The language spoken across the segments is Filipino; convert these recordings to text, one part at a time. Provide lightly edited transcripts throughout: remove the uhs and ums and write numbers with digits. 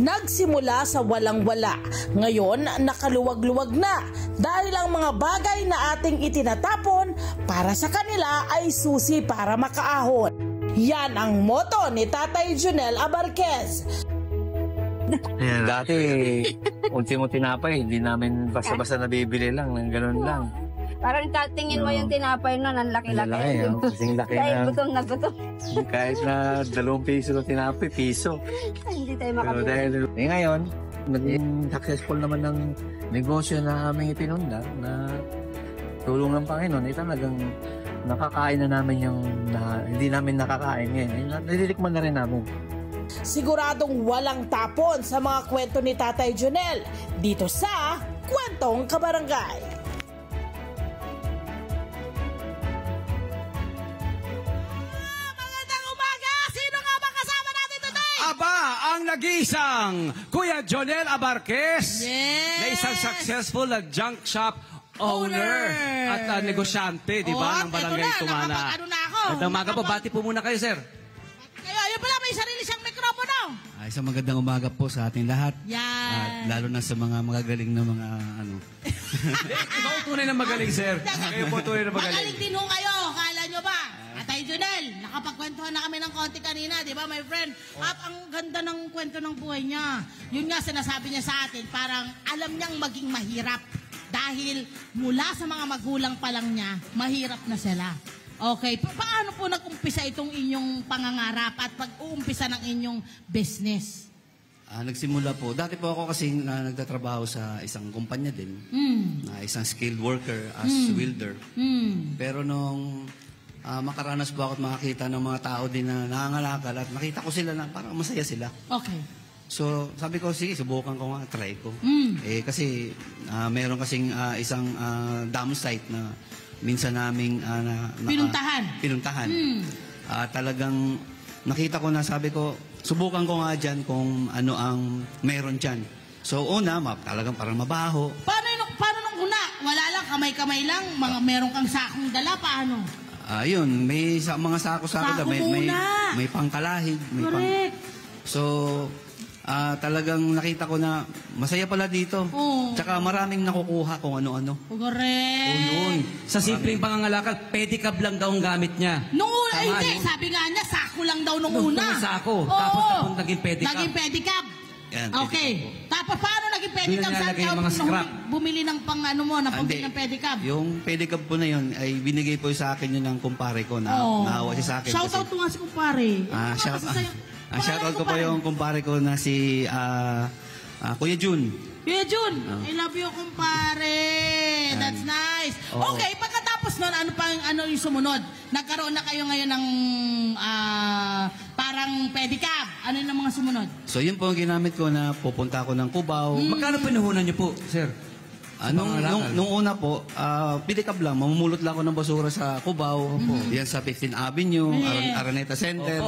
Nagsimula sa walang-wala, ngayon nakaluwag-luwag na dahil ang mga bagay na ating itinatapon para sa kanila ay susi para makaahon. Yan ang motto ni Tatay Jonel Abarquez. Dati, ultimo tinapay, hindi namin basta-basta nabibili lang, ng ganun lang. Parang tingin mo yung tinapay nun, ang laki-laki. Kasing laki Dahil na. gutom na gutom. Kahit na 2 piso na tinapay, piso. Hindi tayo Pero makabili. dahil, ngayon, naging successful naman ng negosyo na aming itinunda na tulong ng Panginoon, talagang nakakain na namin yung hindi namin nakakain ngayon. Nalilikman na rin namin. Siguradong walang tapon sa mga kwento ni Tatay Jonel dito sa Kwentong Kabarangay. Magandang umaga! Sino nga ba kasama natin today? Aba, ang nag-iisang Kuya Jonel Abarquez. Yes! Na isang successful na junk shop owner at negosyante, di ba, ng Barangay Tumana. Nakapag-ano na ako. Magandang umaga po, bati po muna kayo, sir. Kayo, ayun pala, may sarili siyang mikropono. Isang magandang umaga po sa ating lahat. Yan. At lalo na sa mga magagaling na mga ano. Ikaw tunay na magaling, sir. Kayo po tunay na Magaling magaling. din ho kayo, kala nyo ba? Atay Jonel, nakapagkwentuhan na kami ng konti kanina, di ba my friend? At ang ganda ng kwento ng buhay niya. Yun nga sinasabi niya sa atin, parang alam niyang maging mahirap. Dahil mula sa mga magulang pa lang niya, mahirap na sila. Okay, paano po nag-umpisa itong inyong pangangarap at pag-uumpisa ng inyong business? Nagsimula po. Dati po ako kasi nagtatrabaho sa isang kumpanya din. Na isang skilled worker as welder. Pero nung makaranas po ako at makakita ng mga tao din na nangangalakal at nakita ko sila na parang masaya sila. Okay. So sabi ko, sige, subukan ko nga, try ko. Kasi meron kasing isang dam site na minsan naming pinuntahan. Talagang nakita ko na, sabi ko, subukan ko nga dyan kung ano ang meron dyan. So una, talagang parang mabaho. Paano nung una? Wala lang, kamay-kamay lang, meron kang sakong dala, paano? Yun, may mga sako-sako Sako muna. may pangkalahig. Correct. So, talagang nakita ko na masaya pala dito. Tsaka maraming nakukuha kung ano-ano. Correct. Yun. Sa simpleng pangangalakal, pedicab lang daw ang gamit niya. Nung una, Tama, hindi. no? Sabi nga niya, sako lang daw nung una. Nung sako. Oo. Tapos naging pedicab. Naging pedicab. Yan, Okay. Tapos paano naging pedicab? Doon na Saan nilalagay ka yung mga scrap. bumili ng pang-ano mo, na pambili Hindi. ng pedicab? Yung pedicab po na yun ay binigay po sa akin yun ng kumpare ko na naawa siya sa akin. Shoutout to nga si kumpare. Shoutout ko po yung kumpare ko na si Kuya Jun. Kuya Jun, I love you, kumpare. That's nice. Oo. Okay, pagkatapos nun, ano yung sumunod? Nagkaroon na kayo ngayon ng parang pedicab. Ano yung mga sumunod? So yun po ang ginamit ko na pupunta ako ng Cubao. Magkano pinuhunan niyo po, sir? Nung una po, pedicab lang, mamumulot lang ako ng basura sa Cubao. Yan sa 15th Avenue, Araneta Center.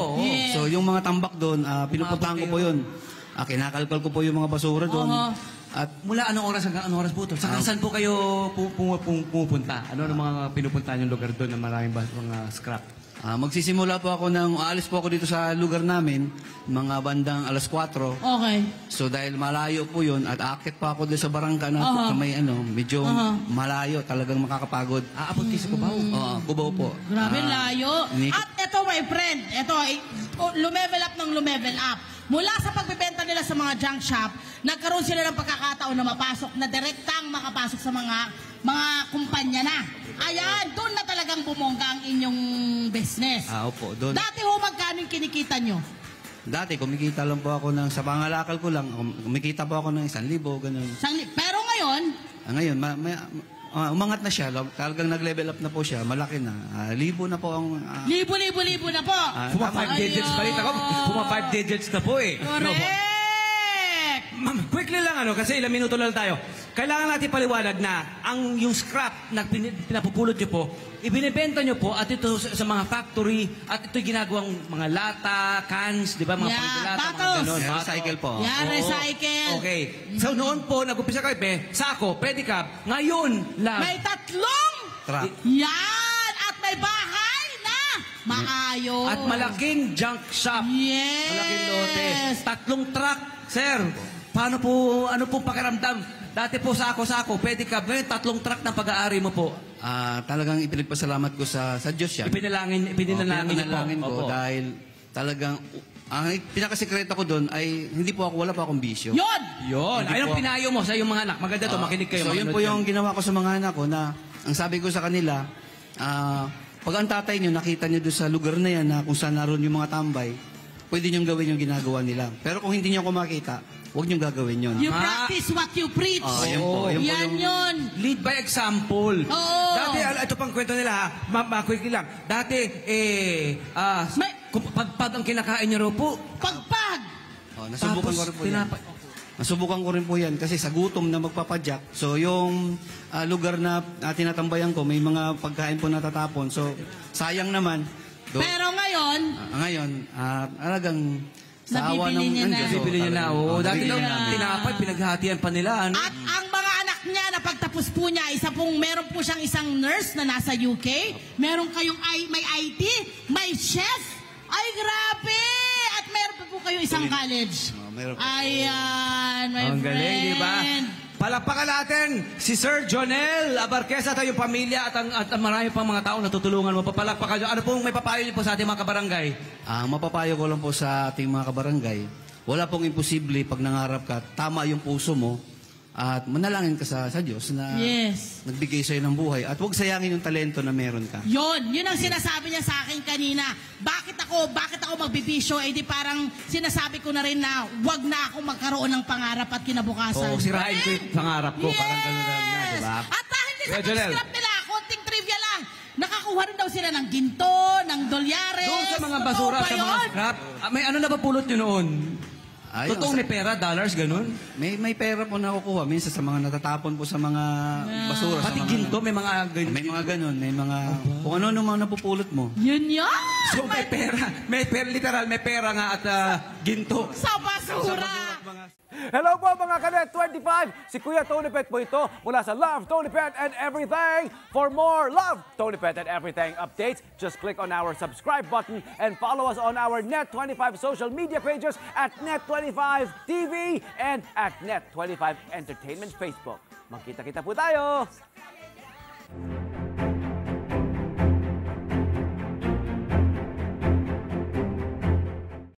So yung mga tambak doon, pinupuntahan ko po yun. Kinakalkal ko po yung mga basura doon. At Mula anong oras hanggang anong oras po ito? Saan po kayo pumupunta? Ano ang mga pinupuntahan yung lugar doon na maraming mga scrap? magsisimula po ako aalis po ako dito sa lugar namin, mga bandang 4:00. Okay. So dahil malayo po yun, at aakit pa ako doon sa barangka na may medyo malayo, talagang makakapagod. Aabot kayo sa Cubao? Oo, Cubao po. Grabe, layo. At ito, my friend, lumevel up ng lumevel up. Mula sa pagbebenta nila sa mga junk shop, nagkaroon sila ng pagkakataon na mapasok, na direktang makapasok sa mga kumpanya na. Ayan, doon na talagang bumongga ang inyong business. Opo, doon. Dati ho, magkano yung kinikita nyo? Dati, kumikita lang po ako sa pangalakal ko lang, kumikita po ako ng 1,000, ganun. Pero ngayon, Ngayon, umangat na siya, talagang nag-level up na po siya, malaki na. Libo na po ang... libo na po. Puma 5 digits pa rin ako. Puma 5 digits na po eh. Correct! Ma'am, quickly lang kasi ilang minuto lang tayo. Kailangan natin paliwanag na yung scrap na pinapupulot nyo po, ibinibenta nyo po at ito sa mga factory at ito'y ginagawang mga lata, cans, di ba? Mga pangdilata, mga bottles. ganon. Recycle po. Yan, Oo. recycle. Okay. So noon po, nag-upisa kayo, sako, pedicab, ngayon lang. May 3 Truck. Yan! At may bahay na maayos. At malaking junk shop. Yes. Malaking lote. 3 truck. Sir, paano po, ano po pakiramdam? Dati po sako-sako, pwede ka. Ngayon, 3 truck na pag-aari mo po. Talagang ipinagpasalamat ko sa Diyos yan. Ipinanalangin ko Opo. dahil talagang ang pinakasekreto ko doon ay wala pa akong bisyo. Yun! Yun. Ayun ang pinayo mo sa iyong mga anak. Maganda to, makinig kayo. So yun manood po kayo. yung ginawa ko sa mga anak ko na ang sabi ko sa kanila, pag ang tatay nyo nakita nyo doon sa lugar na yan na kung saan naroon yung mga tambay, pwede nyo gawin yung ginagawa nila. Pero kung hindi nyo ako makita, huwag nyo gagawin yun. You practice what you preach. Yun po. Yun po Yan yung- yun. Lead by example. Oo. Dati, ito pang kwento nila ha. Quickly lang. Dati, pagpag ang kinakain niyo raw po. Pagpag. Nasubukan ko rin po yan. Nasubukan ko rin po yan kasi sa gutom na magpapadyak. So yung lugar na tinatambayan ko, may mga pagkain po natatapon. So sayang naman. Pero ngayon, Ngayon, talagang sa awa Nabibili ng niya na. Diyos, Bibili niya na. Oo, dati nabibili daw, namin. tinapay, pinaghatian pa nila. Ano? at ang mga anak niya na pagtapos po niya, meron po siyang isang nurse na nasa UK, meron kayong may IT, may chef, ay grabe! At meron pa po kayo isang college. Meron po. Ayan, my Ang friend. galing, di ba? Palakpakan natin si Sir Jonel Abarquesa at yung pamilya at ang marami pang mga tao na tutulungan mo. Papalakpakan nyo. Ano pong may papayo niyo po sa ating mga kabarangay? Ang mapapayo ko lang po sa ating mga kabarangay, wala pong imposible pag nangarap ka, tama yung puso mo, at manalangin ka sa Diyos na Yes. nagbigay sa'yo ng buhay. At huwag sayangin yung talento na meron ka. Yun ang sinasabi niya sa akin kanina. Bakit ako magbibisyo? Eh di parang sinasabi ko na rin na wag na ako magkaroon ng pangarap at kinabukasan. Oo, sirain ko yung pangarap ko. Yes! Parang gano'n lang na, di ba? At dahil din sa Kuya Jonel. pag-scrap nila, konting trivia lang. Nakakuha rin daw sila ng ginto, ng dolyares. Doon sa mga Totoo basura, ba sa mga yun? scrap, may ano na ba pulot nyo noon? Ayun, Totoong may pera, dollars, ganun? may pera po nakukuha minsan sa mga natatapon po sa mga basura. Pati sa mga, ginto, may mga ganun. May mga ganun, may mga kung ano mga napupulot mo. Yun yun! So may pera, literal, may pera nga at ginto. Sa basura! Hello po mga Kanet 25! Si Kuya Tony Pet po ito mula sa Love, Tony Pet and Everything. For more Love, Tony Pet and Everything updates, just click on our subscribe button and follow us on our Net25 social media pages at Net25 TV and at Net25 Entertainment Facebook. Magkita-kita po tayo!